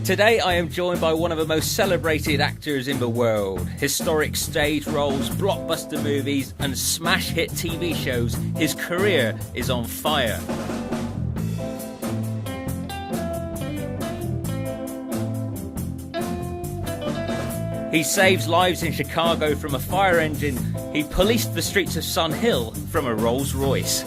Today I am joined by one of the most celebrated actors in the world. Historic stage roles, blockbuster movies and smash hit TV shows. His career is on fire. He saves lives in Chicago from a fire engine. He policed the streets of Sun Hill from a Rolls Royce.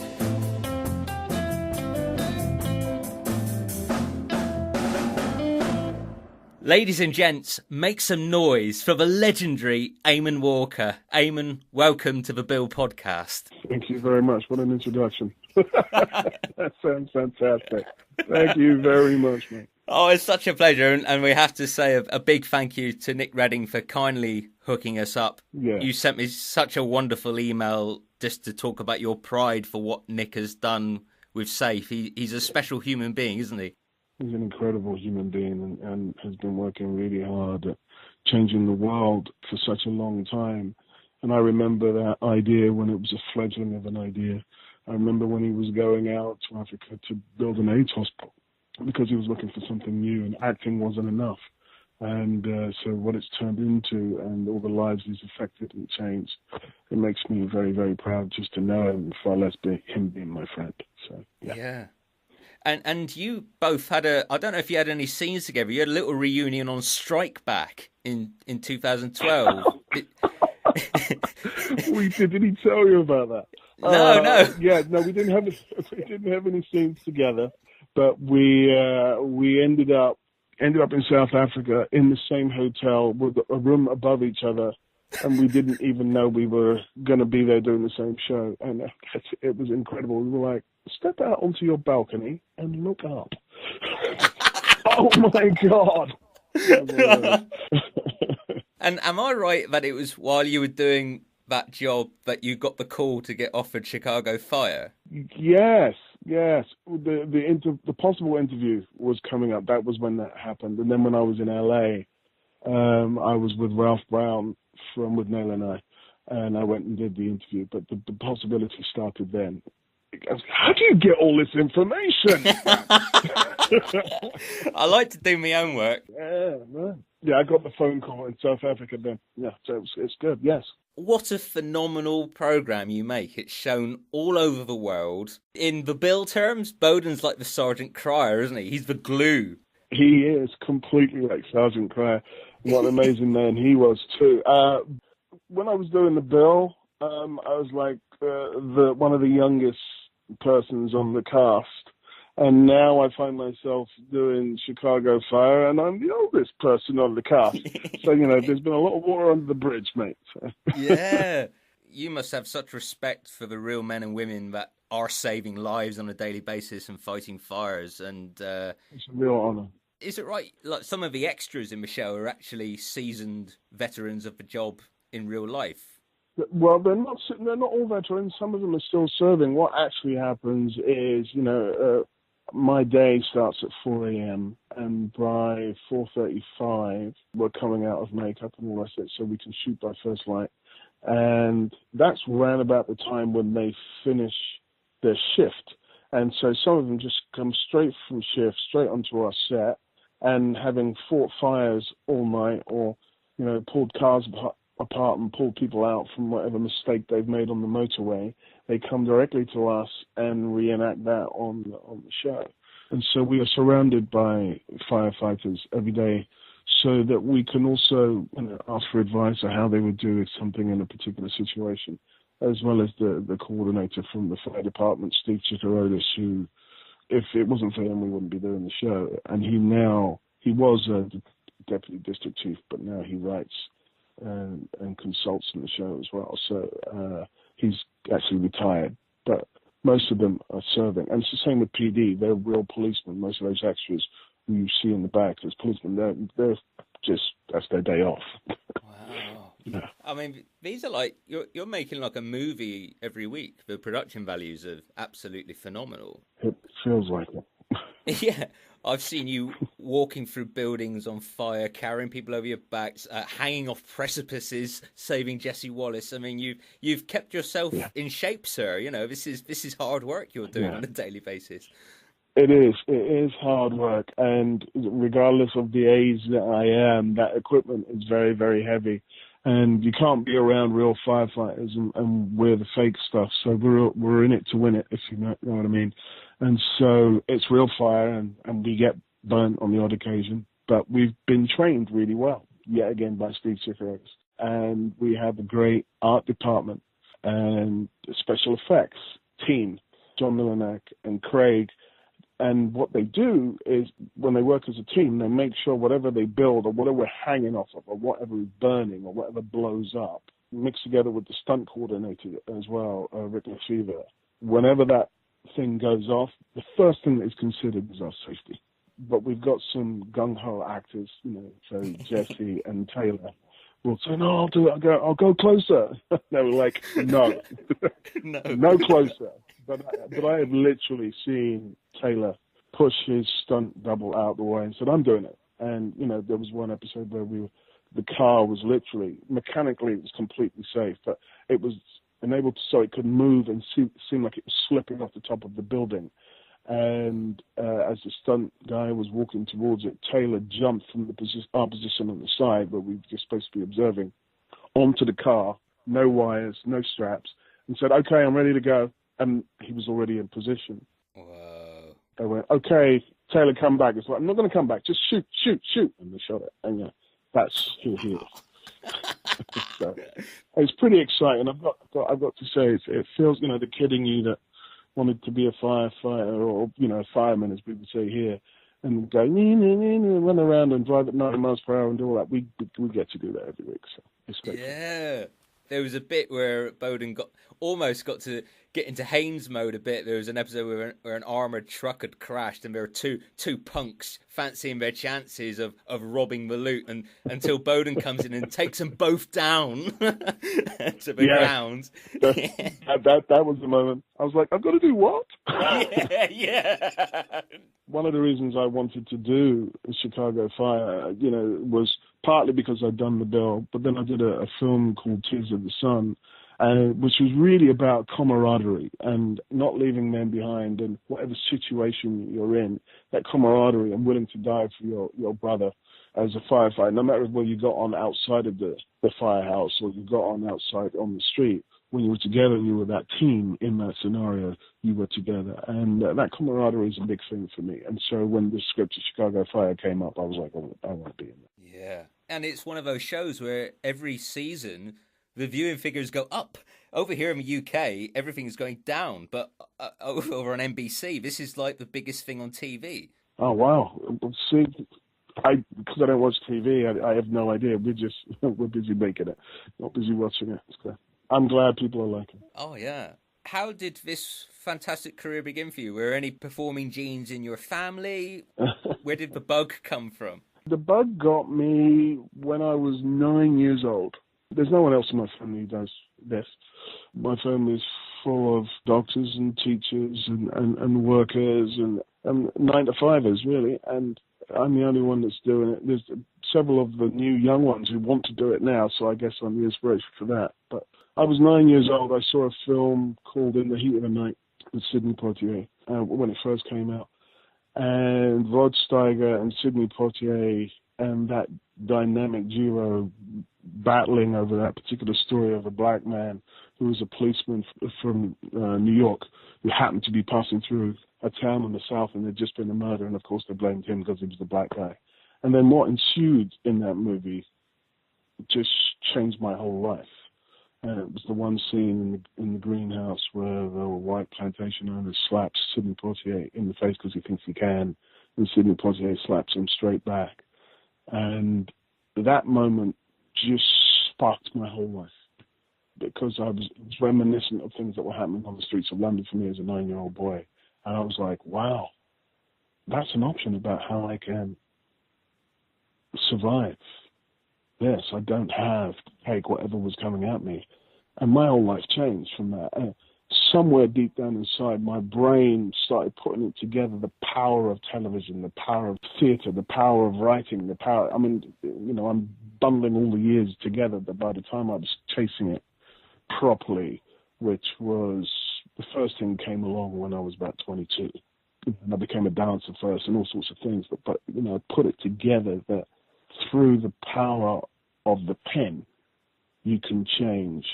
Ladies and gents, make some noise for the legendary Eamonn Walker. Eamonn, welcome to the Bill Podcast. Thank you very much. What an introduction. That sounds fantastic. Thank you very much, mate. Oh, it's such a pleasure. And we have to say a big thank you to Nick Redding for kindly hooking us up. Yeah. You sent me such a wonderful email just to talk about your pride for what Nick has done with Safe. He's a special human being, isn't he? He's an incredible human being and has been working really hard at changing the world for such a long time. And I remember that idea when it was a fledgling of an idea. I remember when he was going out to Africa to build an AIDS hospital because he was looking for something new and acting wasn't enough. And so what it's turned into and all the lives he's affected and changed, it makes me very, very proud just to know him, far less him being my friend. So, yeah. And you both had I don't know if you had any scenes together, you had a little reunion on Strike Back in 2012. We did he tell you about that? No. Yeah, no, we didn't have any scenes together, but we ended up in South Africa in the same hotel with a room above each other, and we didn't even know we were going to be there doing the same show, and it was incredible. We were like, step out onto your balcony and look up. Oh my God. And am I right that it was while you were doing that job that you got the call to get offered Chicago Fire? Yes. The possible interview was coming up. That was when that happened. And then when I was in LA, I was with Ralph Brown from With Nail and I went and did the interview. But the possibility started then. How do you get all this information? I like to do my own work. Yeah, I got the phone call in South Africa then. Yeah, so it's good, yes. What a phenomenal programme you make. It's shown all over the world. In the Bill terms, Bowden's like the Sergeant Cryer, isn't he? He's the glue. He is completely like Sergeant Cryer. What an amazing man he was too. When I was doing the Bill, I was like one of the youngest persons on the cast, and now I find myself doing Chicago Fire, and I'm the oldest person on the cast. So there's been a lot of water under the bridge, mate. So. Yeah, you must have such respect for the real men and women that are saving lives on a daily basis and fighting fires. And it's a real honour. Is it right? Like some of the extras in the show are actually seasoned veterans of the job in real life. Well, they're not all veterans. Some of them are still serving. What actually happens is, my day starts at 4 a.m. and by 4:35, we're coming out of makeup and all the rest of it, so we can shoot by first light. And that's around about the time when they finish their shift. And so some of them just come straight from shift, straight onto our set, and having fought fires all night or, pulled cars apart and pull people out from whatever mistake they've made on the motorway, they come directly to us and reenact that on the show. And so we are surrounded by firefighters every day so that we can also ask for advice on how they would do something in a particular situation, as well as the coordinator from the fire department, Steve Chitterodis, who, if it wasn't for him, we wouldn't be doing the show. And he was a deputy district chief, but now he writes and consults in the show as well. So he's actually retired, but most of them are serving. And it's the same with PD. They're real policemen. Most of those extras who you see in the back as policemen, they're just, that's their day off. Wow. Yeah. I mean, these are like, you're making like a movie every week. The production values are absolutely phenomenal. It feels like it. Yeah, I've seen you walking through buildings on fire, carrying people over your backs, hanging off precipices, saving Jesse Wallace. I mean, you've kept yourself in shape, sir. This is hard work you're doing on a daily basis. It is. It is hard work, and regardless of the age that I am, that equipment is very, very heavy, and you can't be around real firefighters and wear the fake stuff. So we're in it to win it, if you know what I mean. And so it's real fire, and we get burnt on the odd occasion, but we've been trained really well, yet again by Steve Chikaris. And we have a great art department and special effects team, John Milanek and Craig. And what they do is, when they work as a team, they make sure whatever they build or whatever we're hanging off of or whatever is burning or whatever blows up, mixed together with the stunt coordinator as well, Rick Lefevre, whenever that thing goes off, the first thing that is considered is our safety. But we've got some gung-ho actors, so Jesse and Taylor will say, no, I'll do it. I'll go closer. They were like, no, no closer. But I have literally seen Taylor push his stunt double out the way and said, I'm doing it. And, there was one episode where the car was literally, mechanically, it was completely safe, but it was enabled so it could move and seem like it was slipping off the top of the building. And as the stunt guy was walking towards it, Taylor jumped from our position on the side where we were just supposed to be observing onto the car, no wires, no straps, and said, okay, I'm ready to go. And he was already in position. Whoa. They went, okay, Taylor, come back. It's like, I'm not going to come back. Just shoot. And they shot it. And that's who he is. So, it's pretty exciting. I've got to say, it feels, the kid in you that wanted to be a firefighter or, a fireman, as people say here, and go, run around and drive at 90 miles per hour and do all that. We get to do that every week. So it's great. Yeah. There was a bit where Bowden almost got to get into Haynes mode a bit. There was an episode where an armoured truck had crashed, and there were two punks fancying their chances of robbing the loot, and until Bowden comes in and takes them both down to the ground. That was the moment. I was like, I've got to do what? Yeah. One of the reasons I wanted to do Chicago Fire, was partly because I'd done the bill, but then I did a film called Tears of the Sun, which was really about camaraderie and not leaving men behind, and whatever situation you're in, that camaraderie and willing to die for your brother as a firefighter, no matter whether you got on outside of the firehouse or you got on outside on the street. When you were together, you were that team in that scenario, you were together. And that camaraderie is a big thing for me. And so when the script of Chicago Fire came up, I was like, I want to be in there. Yeah. And it's one of those shows where every season the viewing figures go up. Over here in the UK, everything is going down. But over on NBC, this is like the biggest thing on TV. Oh, wow. See, because I don't watch TV, I have no idea. We're busy making it, not busy watching it. So I'm glad people are liking it. Oh, yeah. How did this fantastic career begin for you? Were there any performing genes in your family? Where did the bug come from? The bug got me when I was 9 years old. There's no one else in my family who does this. My family is full of doctors and teachers and workers and 9-to-5ers, really. And I'm the only one that's doing it. There's several of the new young ones who want to do it now, so I guess I'm the inspiration for that. But I was 9 years old. I saw a film called In the Heat of the Night with Sidney Poitier when it first came out. And Rod Steiger and Sidney Poitier and that dynamic duo battling over that particular story of a black man who was a policeman from New York who happened to be passing through a town in the South, and there'd just been a murder, and of course they blamed him because he was the black guy. And then what ensued in that movie just changed my whole life. And it was the one scene in the greenhouse where the white plantation owner slaps Sidney Poitier in the face because he thinks he can, and Sidney Poitier slaps him straight back. And that moment just sparked my whole life, because I was reminiscent of things that were happening on the streets of London for me as a 9-year-old boy. And I was like, wow, that's an option about how I can survive. Yes, I don't have to take whatever was coming at me. And my whole life changed from that. And somewhere deep down inside, my brain started putting it together, the power of television, the power of theater, the power of writing, the power, I'm bundling all the years together, but by the time I was chasing it properly, which was, the first thing came along when I was about 22. and I became a dancer first and all sorts of things. But I put it together that through the power of the pen, you can change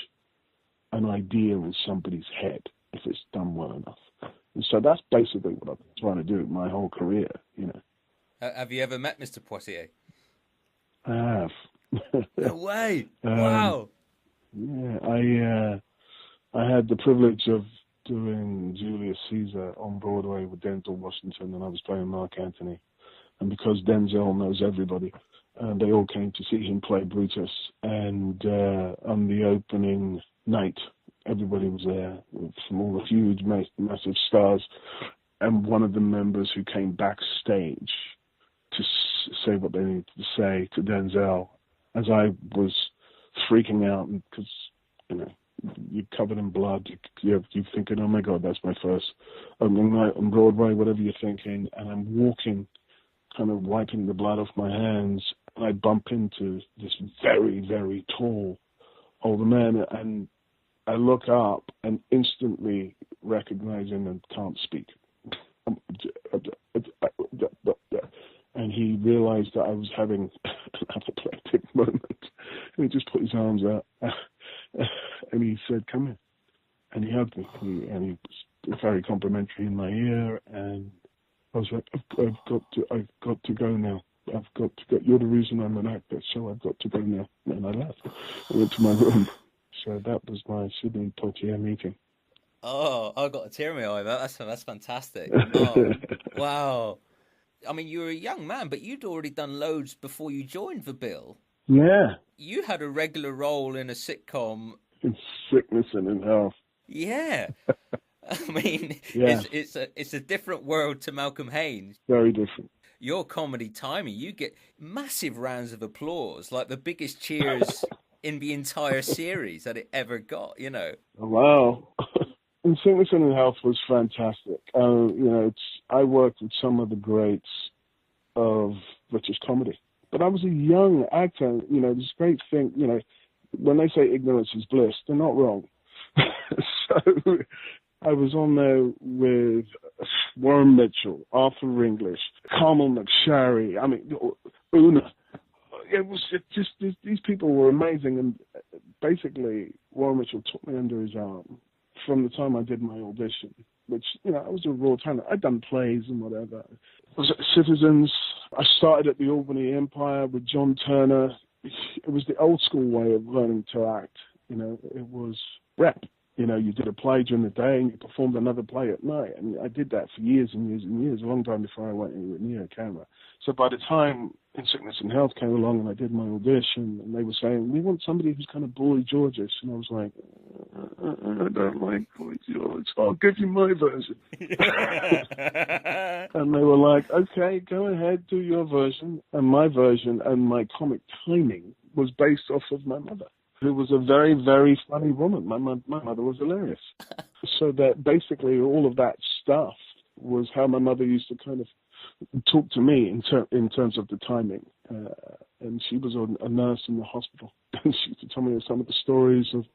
an idea in somebody's head if it's done well enough. And so that's basically what I've been trying to do my whole career. Have you ever met Mr. Poitier? I have. No way! Wow! Yeah, I had the privilege of doing Julius Caesar on Broadway with Denzel Washington, and I was playing Mark Antony. And because Denzel knows everybody, they all came to see him play Brutus. And on the opening night, everybody was there from all the huge, massive stars. And one of the members who came backstage to say what they needed to say to Denzel, as I was freaking out because, you're covered in blood. You're thinking, oh my God, that's my first opening night on Broadway, whatever you're thinking. And I'm walking, kind of wiping the blood off my hands, and I bump into this very, very tall older man, and I look up and instantly recognize him and can't speak. And he realized that I was having an apoplectic moment. And he just put his arms out and he said, come here. And he hugged me. And he was very complimentary in my ear. And I was like, I've got to go now. I've got to go. You're the reason I'm an actor, so I've got to go now. And I left. I went to my room. So that was my Sidney Poitier meeting. Oh, I got a tear in my eye. That's fantastic. Oh, wow. I mean, you were a young man, but you'd already done loads before you joined the Bill. Yeah. You had a regular role in a sitcom. In Sickness and in Health. Yeah. I mean, yeah. it's a different world to Malcolm Haynes. Very different. Your comedy timing, you get massive rounds of applause, like the biggest cheers in the entire series that it ever got, Oh, wow. In Sickness and in Health was fantastic. I worked with some of the greats of British comedy. But I was a young actor. This great thing, when they say ignorance is bliss, they're not wrong. So I was on there with Warren Mitchell, Arthur English, Carmel McSharry, Una. It was just these people were amazing. And basically, Warren Mitchell took me under his arm from the time I did my audition, which, I was a raw talent. I'd done plays and whatever. I was at Citizens. I started at the Albany Empire with John Turner. It was the old school way of learning to act. It was rep. You did a play during the day and you performed another play at night. And I did that for years and years and years, a long time before I went near a camera. So by the time In Sickness and Health came along and I did my audition, and they were saying, we want somebody who's kind of Boy George-ish. And I was like, I don't like Boy George. I'll give you my version. And they were like, okay, go ahead, do your version. And my version and my comic timing was based off of my mother, who was a very, very funny woman. My mother was hilarious. So that basically all of that stuff was how my mother used to kind of talk to me in terms of the timing. And she was a nurse in the hospital. And she used to tell me some of the stories of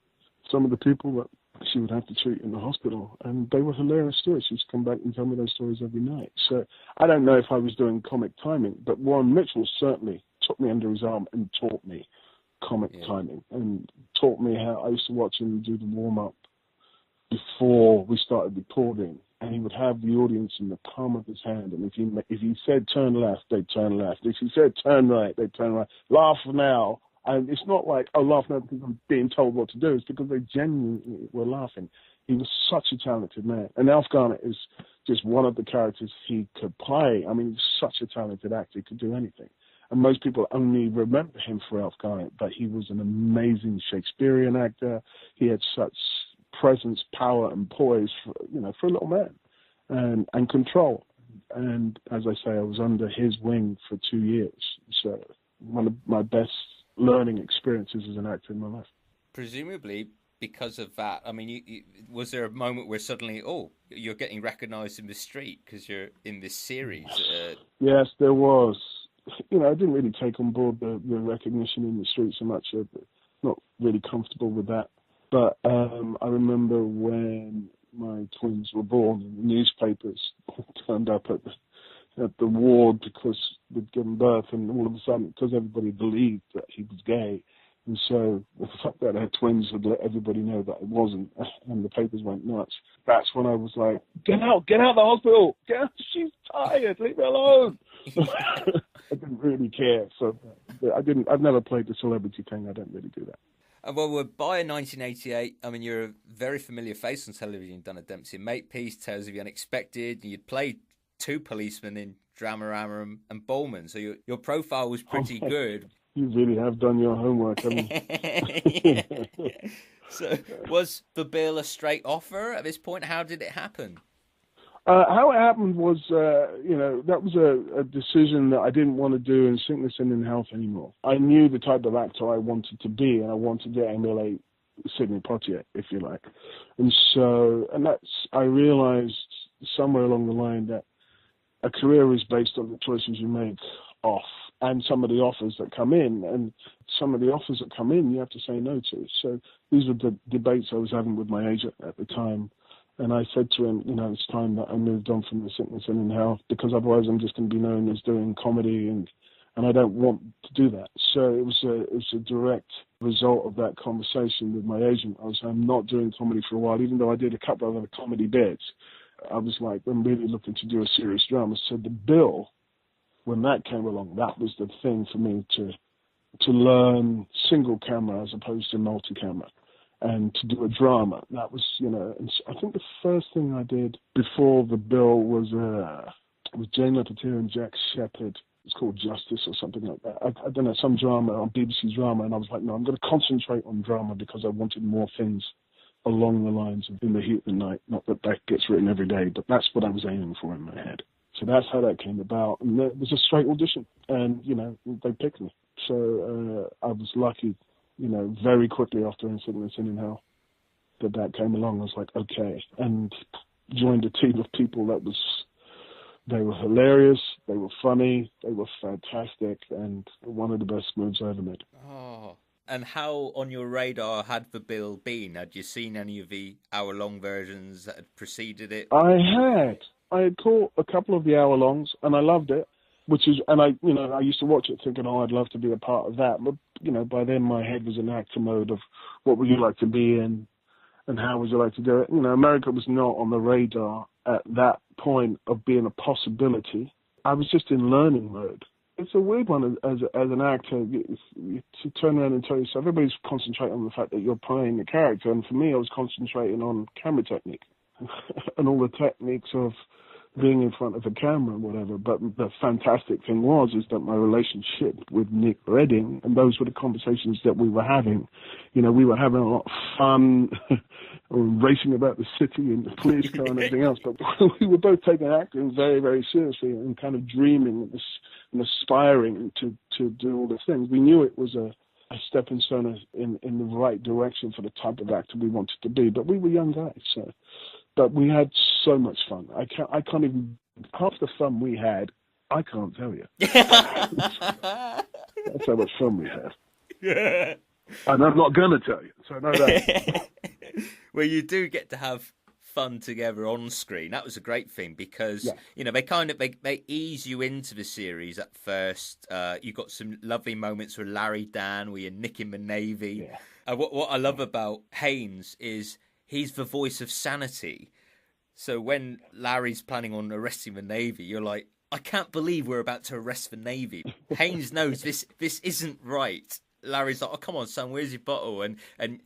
some of the people that she would have to treat in the hospital. And they were hilarious stories. She used to come back and tell me those stories every night. So I don't know if I was doing comic timing, but Warren Mitchell certainly took me under his arm and taught me comic timing, and taught me how I used to watch him do the warm-up before we started recording, and he would have the audience in the palm of his hand, and if he said turn left, they'd turn left. If he said turn right, they'd turn right. Laugh now. And it's not like, laugh now because I'm being told what to do. It's because they genuinely were laughing. He was such a talented man. And Alf Garnett is just one of the characters he could play. I mean, he was such a talented actor. He could do anything. And most people only remember him for Alf Garnett, but he was an amazing Shakespearean actor. He had such presence, power, and poise for a little man, and control. And as I say, I was under his wing for 2 years. So one of my best learning experiences as an actor in my life. Presumably, because of that, I mean, was there a moment where suddenly, you're getting recognised in the street because you're in this series? Yes, there was. I didn't really take on board the recognition in the street so much. Not really comfortable with that. But I remember when my twins were born, and the newspapers turned up at the ward because we'd given birth, and all of a sudden, because everybody believed that he was gay, and so the fact that I had twins had let everybody know that I wasn't, and the papers went nuts. That's when I was like, get out of the hospital, get out, she's tired, leave me alone. I didn't really care, so I've never played the celebrity thing, I don't really do that. Well, by 1988, I mean, you're a very familiar face on television. You've done a Dempsey Makepeace, Tales of the Unexpected, you'd played 2 policemen in Dramarama and Bowman, so your profile was pretty good. You really have done your homework, haven't you? So, was the bill a straight offer at this point? How did it happen? How it happened was, that was a decision that I didn't want to do in Sickness and in Health anymore. I knew the type of actor I wanted to be, and I wanted to emulate Sidney Poitier, if you like. I realized somewhere along the line that a career is based on the choices you make off and some of the offers that come in. And some of the offers that come in, you have to say no to. So these were the debates I was having with my agent at the time. And I said to him, it's time that I moved on from the Sickness and in Health, because otherwise I'm just going to be known as doing comedy, and I don't want to do that. So it was a direct result of that conversation with my agent. I'm not doing comedy for a while, even though I did a couple of other comedy bits. I was like, I'm really looking to do a serious drama. So the bill, when that came along, that was the thing for me to learn single camera as opposed to multi-camera, and to do a drama. That was, and I think the first thing I did before the bill was Jane Lepetier and Jack Shepherd. It's called Justice or something like that. I don't know, some drama on BBC Drama, and I was like, no, I'm going to concentrate on drama because I wanted more things along the lines of In the Heat of the Night. Not that gets written every day, but that's what I was aiming for in my head. So that's how that came about. And it was a straight audition, and, they picked me. So I was lucky, very quickly after In Sickness and in Health that came along. I was like, okay, and joined a team of people they were hilarious, they were funny, they were fantastic, and one of the best moves I ever made. Oh. And how on your radar had the bill been? Had you seen any of the hour-long versions that had preceded it? I had caught a couple of the hour-longs, and I loved it. I used to watch it thinking, I'd love to be a part of that. But, by then my head was in actor mode of what would you like to be in and how would you like to do it. America was not on the radar at that point of being a possibility. I was just in learning mode. It's a weird one as an actor to turn around and tell yourself, everybody's concentrating on the fact that you're playing the character. And for me, I was concentrating on camera technique and all the techniques of being in front of a camera and whatever. But the fantastic thing is that my relationship with Nick Redding, and those were the conversations that we were having. We were having a lot of fun, racing about the city in the police car and everything else. But we were both taking acting very, very seriously and kind of dreaming and aspiring to do all the things. We knew it was a stepping stone in the right direction for the type of actor we wanted to be. But we were young guys, so. But we had so much fun. I can't even, half the fun we had, I can't tell you. That's how much fun we had. Yeah. And I'm not going to tell you, so know that. Well, you do get to have fun together on screen. That was a great thing because, they ease you into the series at first. You got some lovely moments with Larry Dan, where you're nicking the Navy. Yeah. What I love about Haynes is he's the voice of sanity. So when Larry's planning on arresting the Navy, you're like, I can't believe we're about to arrest the Navy. Haynes knows this isn't right. Larry's like, oh, come on, son, where's your bottle? And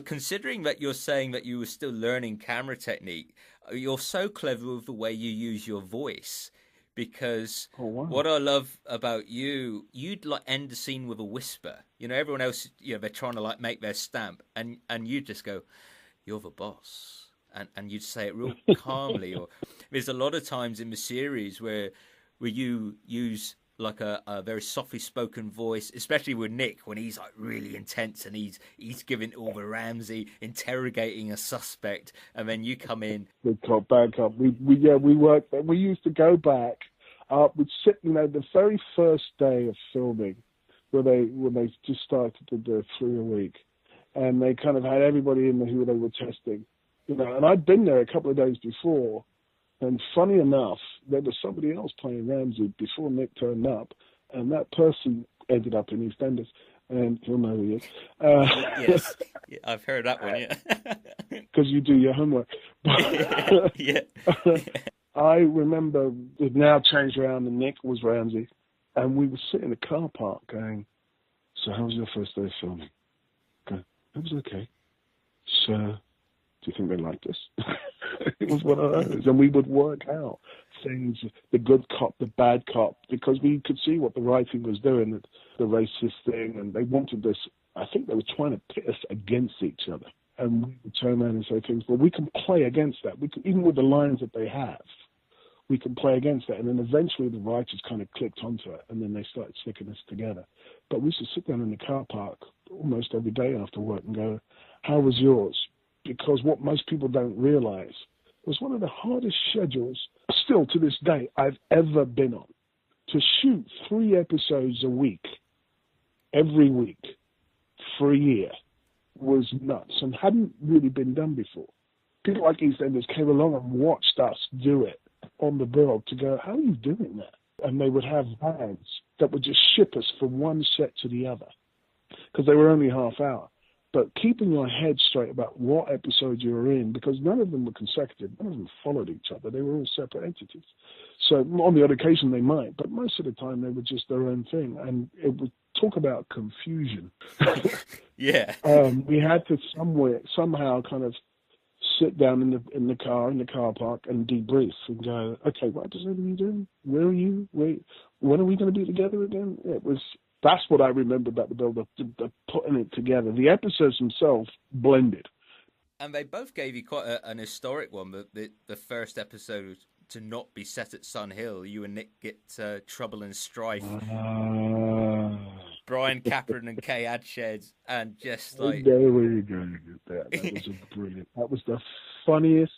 considering that you're saying that you were still learning camera technique, you're so clever with the way you use your voice. Because what I love about you, you'd like end the scene with a whisper. Everyone else, they're trying to like make their stamp, and you just go, you're the boss. And you'd say it real calmly. Or there's a lot of times in the series where you use like a very softly spoken voice, especially with Nick when he's like really intense and he's giving all the Ramsey, interrogating a suspect, and then you come in. We'd got back up. We worked. We used to go back. We'd sit, the very first day of filming, when they just started to do 3 a week, and they kind of had everybody in there who they were testing. You know, and I'd been there a couple of days before, and funny enough, there was somebody else playing Ramsey before Nick turned up, and that person ended up in EastEnders, and you'll know who he is. Yes, yeah, I've heard that one, yeah. Because you do your homework. Yeah. I remember it now changed around, and Nick was Ramsey, and we were sitting in the car park going, so how was your first day of filming? It was okay. So, do you think they liked us? It was one of those. And we would work out things, the good cop, the bad cop, because we could see what the writing was doing, the racist thing, and they wanted this. I think they were trying to pit us against each other. And we would turn around and say things, well, we can play against that. We can, even with the lines that they have, we can play against that. And then eventually the writers kind of clicked onto it, and then they started sticking us together. But we used to sit down in the car park almost every day after work and go, how was yours? Because what most people don't realize was one of the hardest schedules, still to this day, I've ever been on. To shoot 3 episodes a week, every week, for a year, was nuts and hadn't really been done before. People like EastEnders came along and watched us do it on the bill to go, how are you doing that? And they would have vans that would just ship us from one set to the other because they were only half hour. But keeping your head straight about what episode you were in, because none of them were consecutive, none of them followed each other. They were all separate entities. So on the odd occasion they might, but most of the time they were just their own thing. And it would talk about confusion. Yeah. We had to somehow kind of sit down in the car park and debrief and go, okay, what episode are you doing? Where are you? When are we going to be together again? That's what I remember about the build-up, the putting it together. The episodes themselves blended. And they both gave you quite an historic one. The first episode to not be set at Sun Hill, you and Nick get trouble and strife. Brian Capron and Kay Adsheds, and just like... There we go. That was brilliant. That was the funniest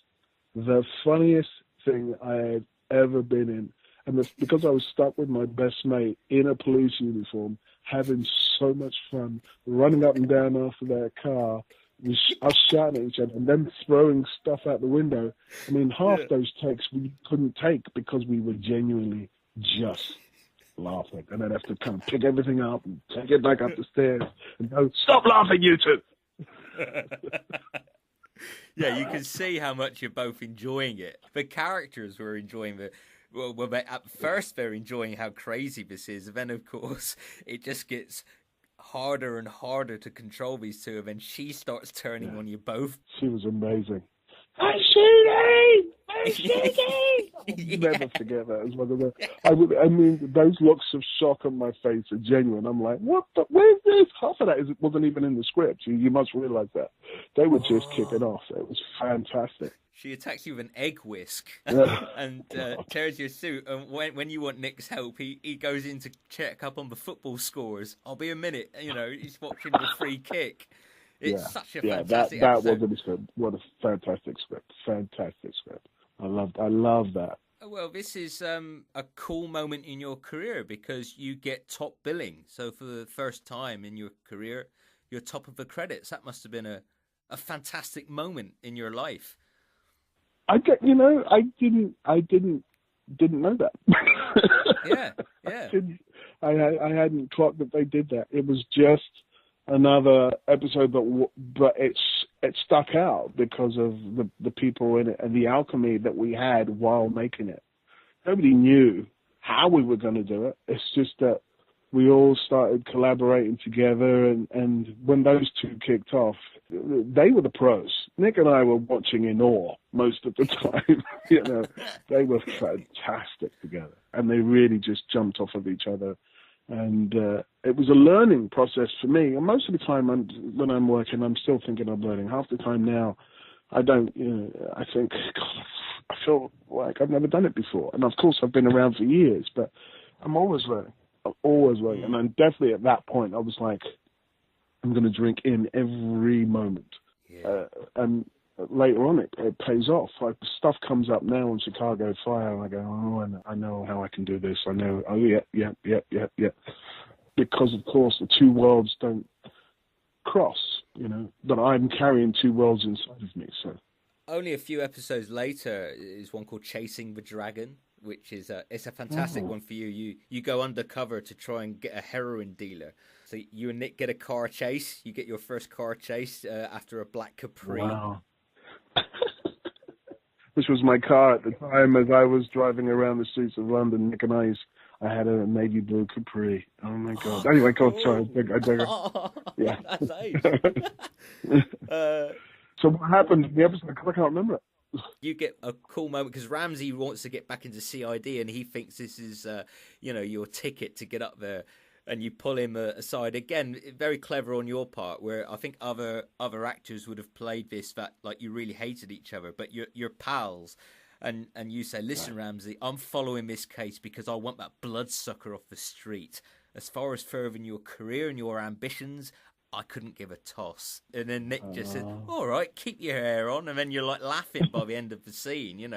thing I had ever been in. And because I was stuck with my best mate in a police uniform, having so much fun, running up and down after their car, us shouting at each other, and then throwing stuff out the window. I mean, half those takes we couldn't take because we were genuinely just laughing. And then have to kind of pick everything up and take it back up the stairs and go, stop laughing, you two! Yeah, you can see how much you're both enjoying it. The characters were enjoying the... Well, at first they're enjoying how crazy this is, and then of course it just gets harder and harder to control these two, and then she starts turning on you both. She was amazing. I'm shooting! I'm shooting! I'll never forget that as one of the... I mean, those looks of shock on my face are genuine. I'm like, what the... Where's this? Half of that wasn't even in the script. You must realize that. They were just kicking off. It was fantastic. She attacks you with an egg whisk and tears your suit. And when you want Nick's help, he goes in to check up on the football scores. I'll be a minute. You know, he's watching the free kick. It's such a fantastic episode. That wasn't a script. What a fantastic script. Fantastic script. I love that. Well, this is a cool moment in your career because you get top billing. So for the first time in your career, you're top of the credits. That must have been a fantastic moment in your life. I didn't know that. Yeah. I hadn't clocked that they did that. It was just another episode, but it stuck out because of the people in it and the alchemy that we had while making it. Nobody knew how we were going to do it. It's just that we all started collaborating together, and when those two kicked off, they were the pros. Nick and I were watching in awe most of the time. You know, they were fantastic together, and they really just jumped off of each other. And it was a learning process for me. And most of the time when I'm working, I'm still thinking I'm learning. Half the time now, I don't, I think, God, I feel like I've never done it before. And of course, I've been around for years, but I'm always learning. And I'm definitely at that point, I was like, I'm going to drink in every moment. Yeah. And later on, it pays off. Like, stuff comes up now on Chicago Fire, and I go, I know how I can do this. I know, yeah. Because, of course, the two worlds don't cross, but I'm carrying two worlds inside of me, so Only a few episodes later is one called Chasing the Dragon, which is it's a fantastic one for you. You go undercover to try and get a heroin dealer. So you and Nick get a car chase. You get your first car chase after a black Capri. Wow. Which was my car at the time as I was driving around the streets of London. Nick and I had a navy blue Capri. Oh my God. Anyway, God, sorry. I digress. Yeah. That's ace. So what happened in the episode? I can't remember it. You get a cool moment because Ramsey wants to get back into CID and he thinks this is, your ticket to get up there. And you pull him aside again. Very clever on your part. Where I think other actors would have played this that like you really hated each other, but you're pals, and you say, "Listen, Ramsey, I'm following this case because I want that bloodsucker off the street. As far as furthering your career and your ambitions, I couldn't give a toss." And then Nick just said, "All right, keep your hair on." And then you're like laughing by the end of the scene. You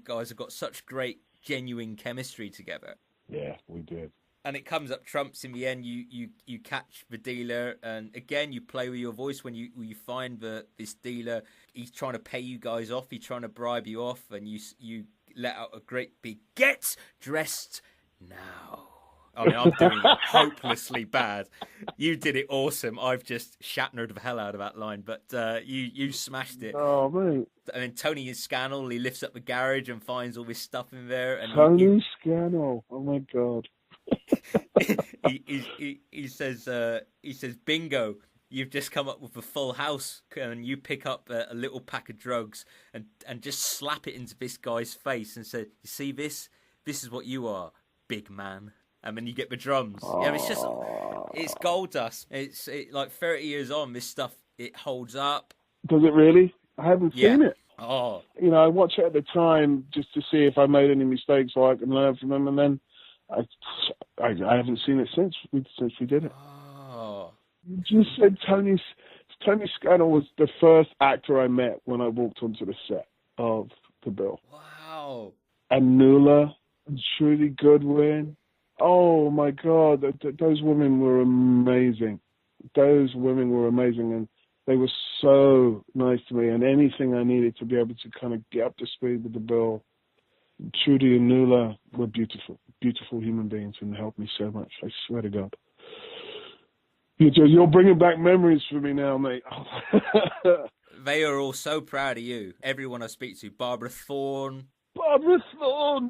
guys have got such great, genuine chemistry together. Yeah, we did. And it comes up trumps in the end. You catch the dealer, and again you play with your voice when you find this dealer. He's trying to pay you guys off. He's trying to bribe you off, and you let out a great big "Get dressed now." I mean, I'm doing it hopelessly bad. You did it awesome. I've just Shatnered the hell out of that line, but you smashed it. Oh, mate. And then Tony Scannell, he lifts up the garage and finds all this stuff in there. And Tony Scannell. Oh my God. he says, "Bingo, you've just come up with a full house," and you pick up a little pack of drugs and just slap it into this guy's face and say, "You see this? This is what you are, big man." And then you get the drums. Yeah, it's gold dust. It's like 30 years on, this stuff, it holds up. Does it really? I haven't seen it. Oh, I watch it at the time just to see if I made any mistakes so I can learn from them, and then I haven't seen it since we did it. Oh. You just said Tony Scannell was the first actor I met when I walked onto the set of The Bill. Wow. And Nuala and Trudy Goodwin. Oh my God, those women were amazing. And they were so nice to me. And anything I needed to be able to kind of get up to speed with The Bill, Trudy and Nuala were beautiful human beings and helped me so much. I swear to God. You're bringing back memories for me now, mate. They are all so proud of you. Everyone I speak to, Barbara Thorne,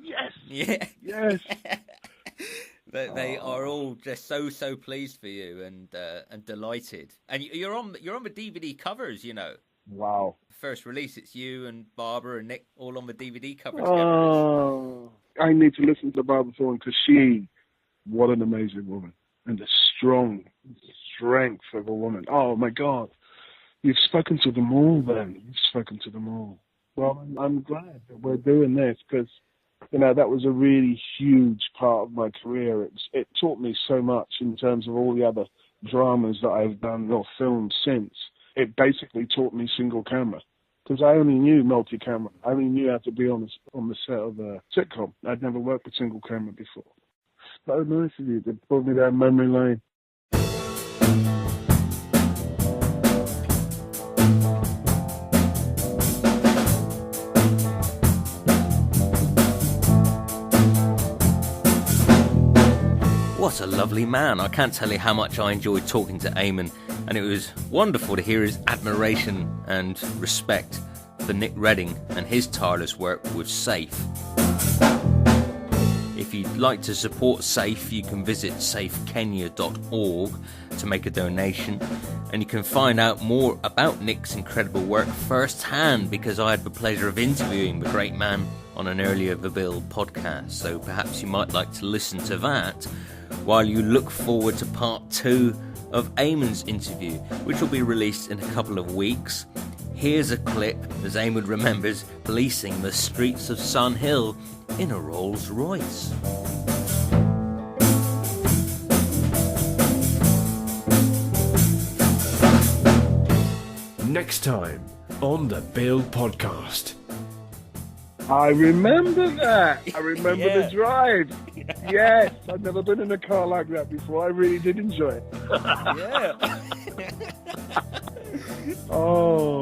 yes. Yeah. Yes. They are all just so pleased for you and delighted. And you're on the DVD covers, Wow. First release, it's you and Barbara and Nick all on the DVD cover together. Oh, I need to listen to Barbara Thorne because what an amazing woman. And the strength of a woman. Oh my God. You've spoken to them all then. Well, I'm glad that we're doing this because, that was a really huge part of my career. It taught me so much in terms of all the other dramas that I've done or filmed since. It basically taught me single camera because I only knew multi-camera. I only knew how to be on the set of a sitcom. I'd never worked with single camera before. So nice of you to pull me down memory lane. What a lovely man. I can't tell you how much I enjoyed talking to Eamonn, and it was wonderful to hear his admiration and respect for Nick Redding and his tireless work with SAFE. If you'd like to support SAFE, you can visit safekenya.org to make a donation, and you can find out more about Nick's incredible work firsthand because I had the pleasure of interviewing the great man on an earlier The Bill podcast, so perhaps you might like to listen to that while you look forward to part 2 of Eamonn's interview, which will be released in a couple of weeks. Here's a clip as Eamonn remembers policing the streets of Sun Hill in a Rolls Royce. Next time on the Bill Podcast. I remember that. I remember Yeah. the drive. Yes, I've never been in a car like that before. I really did enjoy it. Yeah. Oh.